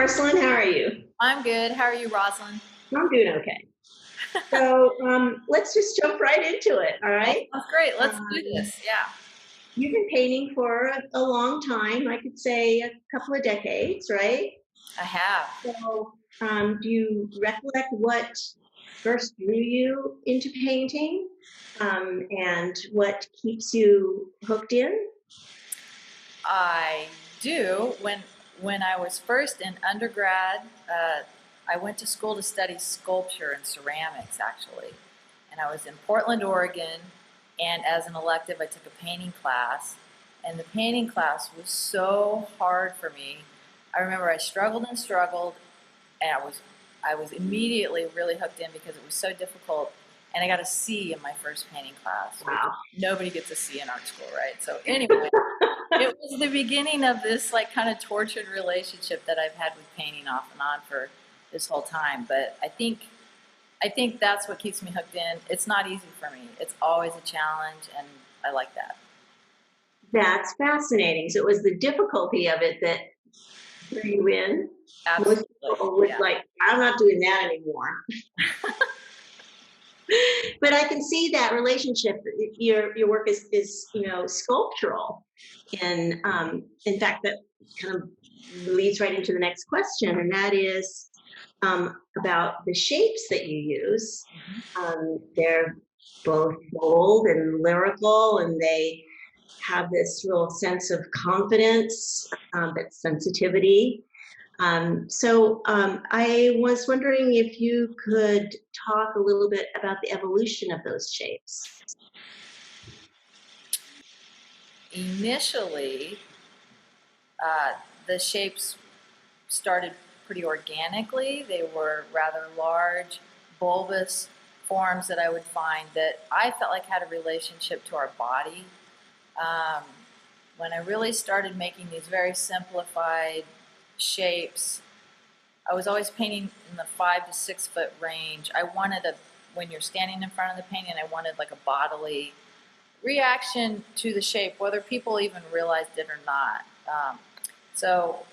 Marcelyn. How are you? I'm good. How are you, Rosalyn? I'm doing okay. So let's just jump right into it. All That right. sounds great. Let's do Um, this. Yeah, you've been painting for a long time. I could say a couple of decades, right? I have. So do you recollect what first drew you into painting, and what keeps you hooked in? I do. When I was first in undergrad, I went to school to study sculpture and ceramics, actually. And I was in Portland, Oregon, and as an elective, I took a painting class. And the painting class was so hard for me. I remember I struggled and struggled, and I was immediately really hooked in because it was so difficult. And I got a C in my first painting class, which Wow. nobody gets a C in art school, right? So anyway, it was the beginning of this like kind of tortured relationship that I've had with painting off and on for this whole time. But I think that's what keeps me hooked in. It's not easy for me. It's always a challenge, and I like that. That's fascinating. So it was the difficulty of it that drew you in. Most Absolutely. people would Yeah. like, I'm not doing that anymore. But I can see that relationship. Your work is sculptural, and in fact that kind of leads right into the next question, and that is about the shapes that you use. They're both bold and lyrical, and they have this real sense of confidence, but sensitivity. I was wondering if you could talk a little bit about the evolution of those shapes. Initially, uh, the shapes started pretty organically. They were rather large, bulbous forms that I would find that I felt like had a relationship to our body. Um, when I really started making these very simplified shapes, I was always painting in the 5 to 6 foot range. When you're standing in front of the painting, I wanted like a bodily reaction to the shape, whether people even realized it or not. So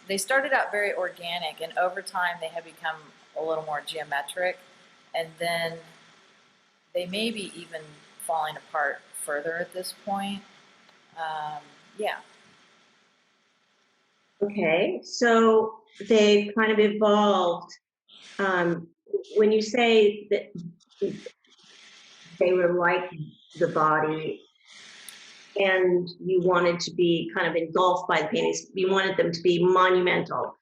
they started out very organic, and over time they have become a little more geometric, and then they may be even falling apart further at this point. Yeah. Okay, so they've kind of evolved. Um, when you say that they were like the body and you wanted to be kind of engulfed by the paintings, you wanted them to be monumental.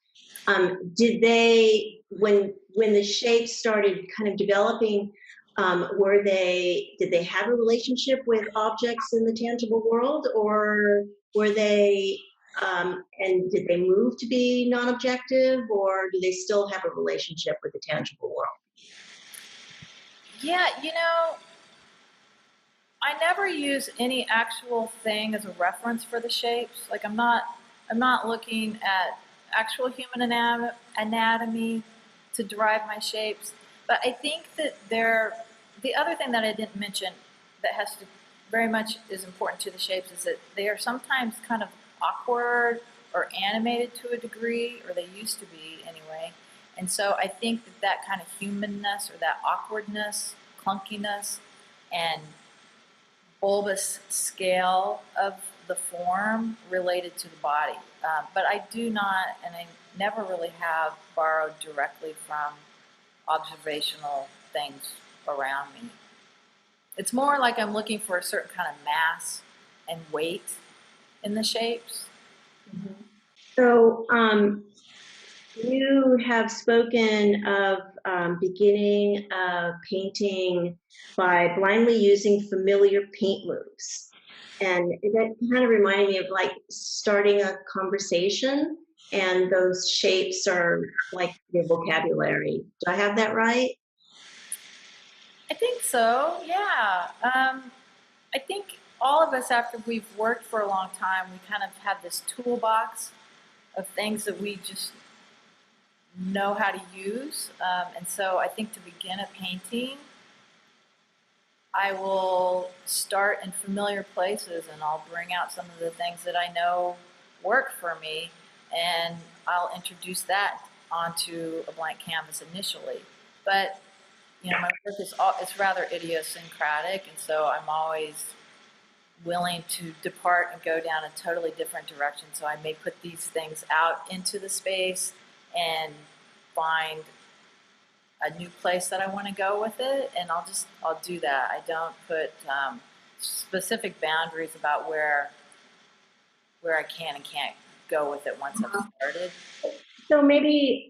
Did they, when the shapes started kind of developing, did they have a relationship with objects in the tangible world, or were they, and did they move to be non-objective, or do they still have a relationship with the tangible world? Yeah, I never use any actual thing as a reference for the shapes. Like I'm not looking at actual human anatomy to derive my shapes. But I think that the other thing that I didn't mention that has to very much is important to the shapes is that they are sometimes kind of awkward or animated to a degree, or they used to be anyway. And so I think that kind of humanness or that awkwardness, clunkiness, and bulbous scale of the form related to the body. But I do not, and I never really have borrowed directly from observational things around me. It's more like I'm looking for a certain kind of mass and weight in the shapes. So, you have spoken of beginning painting by blindly using familiar paint moves. And that kind of reminded me of like starting a conversation, and those shapes are like your vocabulary. Do I have that right? I think so, yeah. I think all of us, after we've worked for a long time, we kind of have this toolbox of things that we just know how to use. And so I think to begin a painting, I will start in familiar places and I'll bring out some of the things that I know work for me. And I'll introduce that onto a blank canvas initially. But my work it's rather idiosyncratic, and so I'm always willing to depart and go down a totally different direction. So I may put these things out into the space and find a new place that I want to go with it, and I'll do that. I don't put specific boundaries about where I can and can't go with it once I've started. So maybe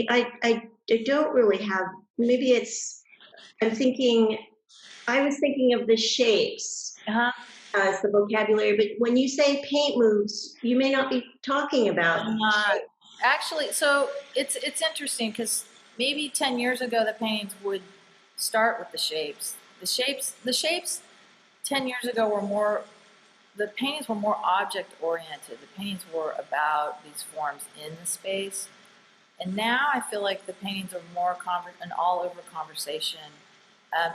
I don't really have, maybe it's, I was thinking of the shapes as the vocabulary, but when you say paint moves, you may not be talking about. Actually, so it's interesting because maybe 10 years ago the paintings would start with the shapes. The shapes 10 years ago the paintings were more object oriented. The paintings were about these forms in the space. And now I feel like the paintings are more an all over conversation.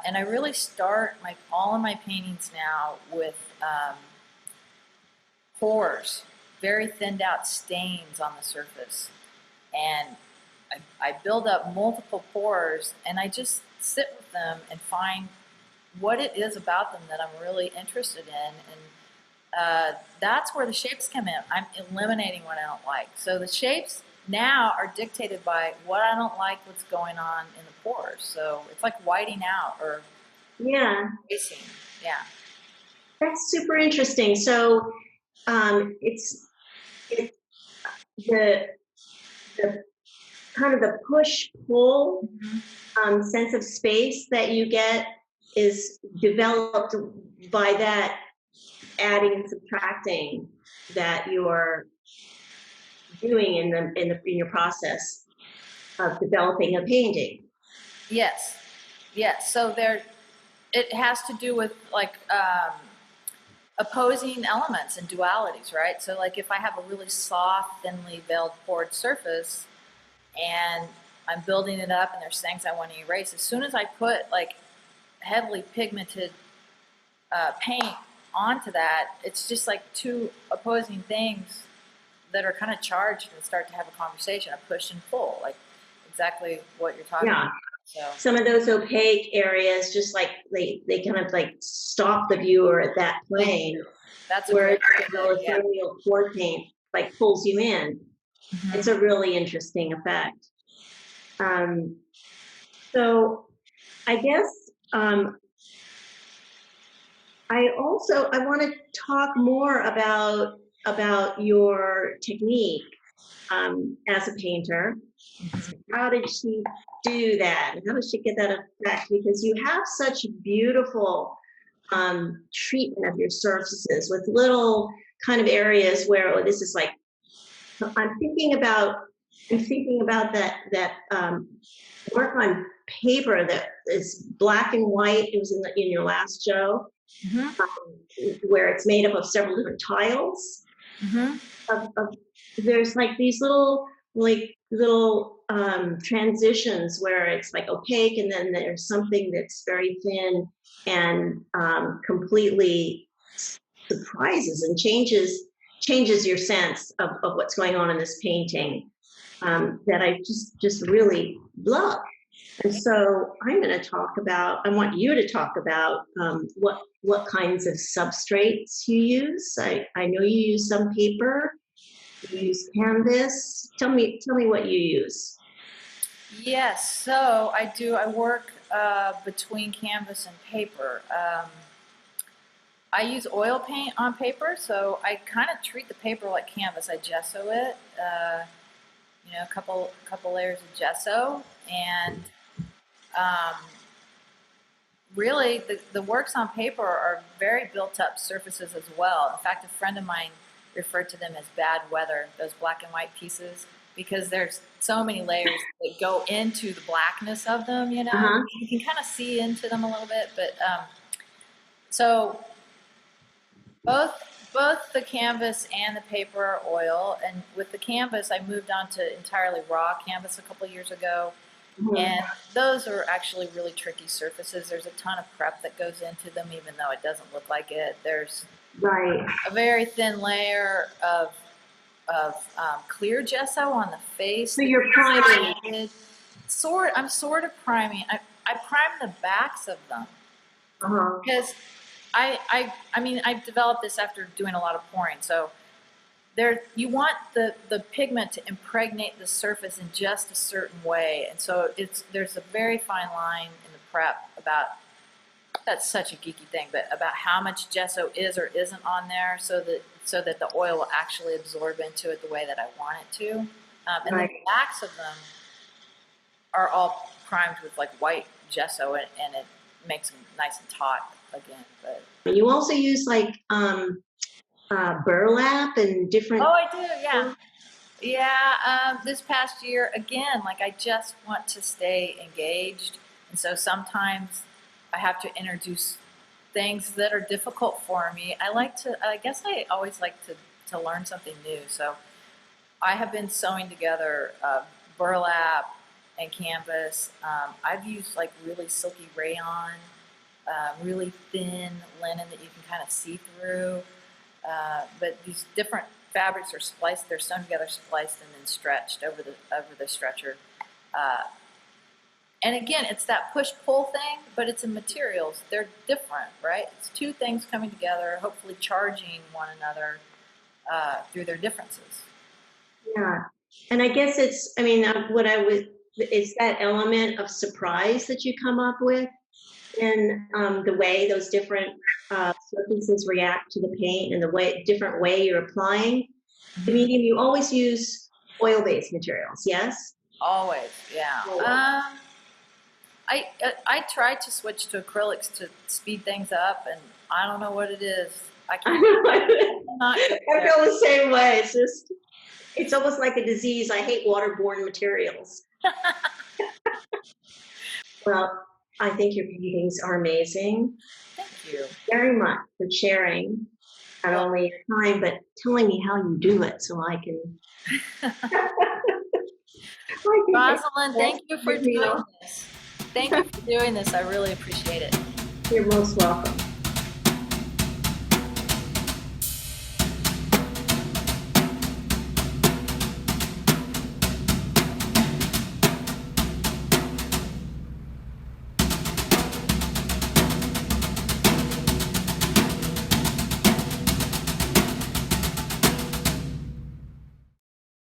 And I really start all of my paintings now with pores, very thinned out stains on the surface. And I build up multiple pores, and I just sit with them and find what it is about them that I'm really interested in. And that's where the shapes come in. I'm eliminating what I don't like. So the shapes now are dictated by what I don't like, what's going on in the pores. So it's like whiting out or erasing. Yeah. That's super interesting. So it's the kind of the push-pull sense of space that you get is developed by that adding and subtracting that you're doing in your process of developing a painting. Yes. So it has to do with opposing elements and dualities, right? So like if I have a really soft, thinly veiled poured surface and I'm building it up and there's things I want to erase, as soon as I put like heavily pigmented paint onto that, it's just like two opposing things that are kind of charged and start to have a conversation, a push and pull, like exactly what you're talking about. So some of those opaque areas, just like they kind of like stop the viewer at that plane. That's where the ethereal pour paint like pulls you in. Mm-hmm. It's a really interesting effect. So I guess I want to talk more about your technique as a painter. How did she do that? How did she get that effect? Because you have such beautiful treatment of your surfaces with little kind of areas where this is like, I'm thinking about that work on paper that is black and white. It was in your last show, where it's made up of several different tiles. There's like these little transitions where it's like opaque, and then there's something that's very thin and completely surprises and changes your sense of what's going on in this painting, that I just really love. And so I want you to talk about what kinds of substrates you use. I know you use some paper, you use canvas. Tell me what you use. Yes, so I do. I work between canvas and paper. I use oil paint on paper, so I kind of treat the paper like canvas. I gesso it, a couple layers of gesso, and really the works on paper are very built up surfaces as well. In fact, a friend of mine referred to them as bad weather, those black and white pieces, because there's so many layers that go into the blackness of them, You can kind of see into them a little bit, but so both the canvas and the paper are oil. And with the canvas, I moved on to entirely raw canvas a couple years ago. And those are actually really tricky surfaces. There's a ton of prep that goes into them, even though it doesn't look like it. There's a very thin layer of clear gesso on the face. So you're priming. I'm sort of priming. I prime the backs of them because I mean, I've developed this after doing a lot of pouring. So you want the pigment to impregnate the surface in just a certain way. And so there's a very fine line in the prep about, that's such a geeky thing, but about how much gesso is or isn't on there so that the oil will actually absorb into it the way that I want it to. And the backs of them are all primed with like white gesso, and it makes them nice and taut again. But you also use like burlap and different. Oh, I do, yeah. Yeah, this past year, again, like I just want to stay engaged. And so sometimes I have to introduce things that are difficult for me. I guess I always like to learn something new. So I have been sewing together burlap and canvas. I've used like really silky rayon, really thin linen that you can kind of see through. But these different fabrics are spliced, they're sewn together, spliced, and then stretched over the stretcher. And again, it's that push-pull thing, but it's in materials. They're different, right? It's two things coming together, hopefully charging one another through their differences. Yeah, and I guess it's, I mean, it's that element of surprise that you come up with in the way those different surfaces react to the paint and the different way you're applying the medium. You always use oil-based materials, yes? Always, yeah. I tried to switch to acrylics to speed things up, and I don't know what it is. I can't. I feel the same way. It's almost like a disease. I hate waterborne materials. Well, I think your paintings are amazing. Thank you Very much for sharing not only your time, but telling me how you do it so I can. Rosalyn, thank you for doing this. Thank you for doing this. I really appreciate it. You're most welcome.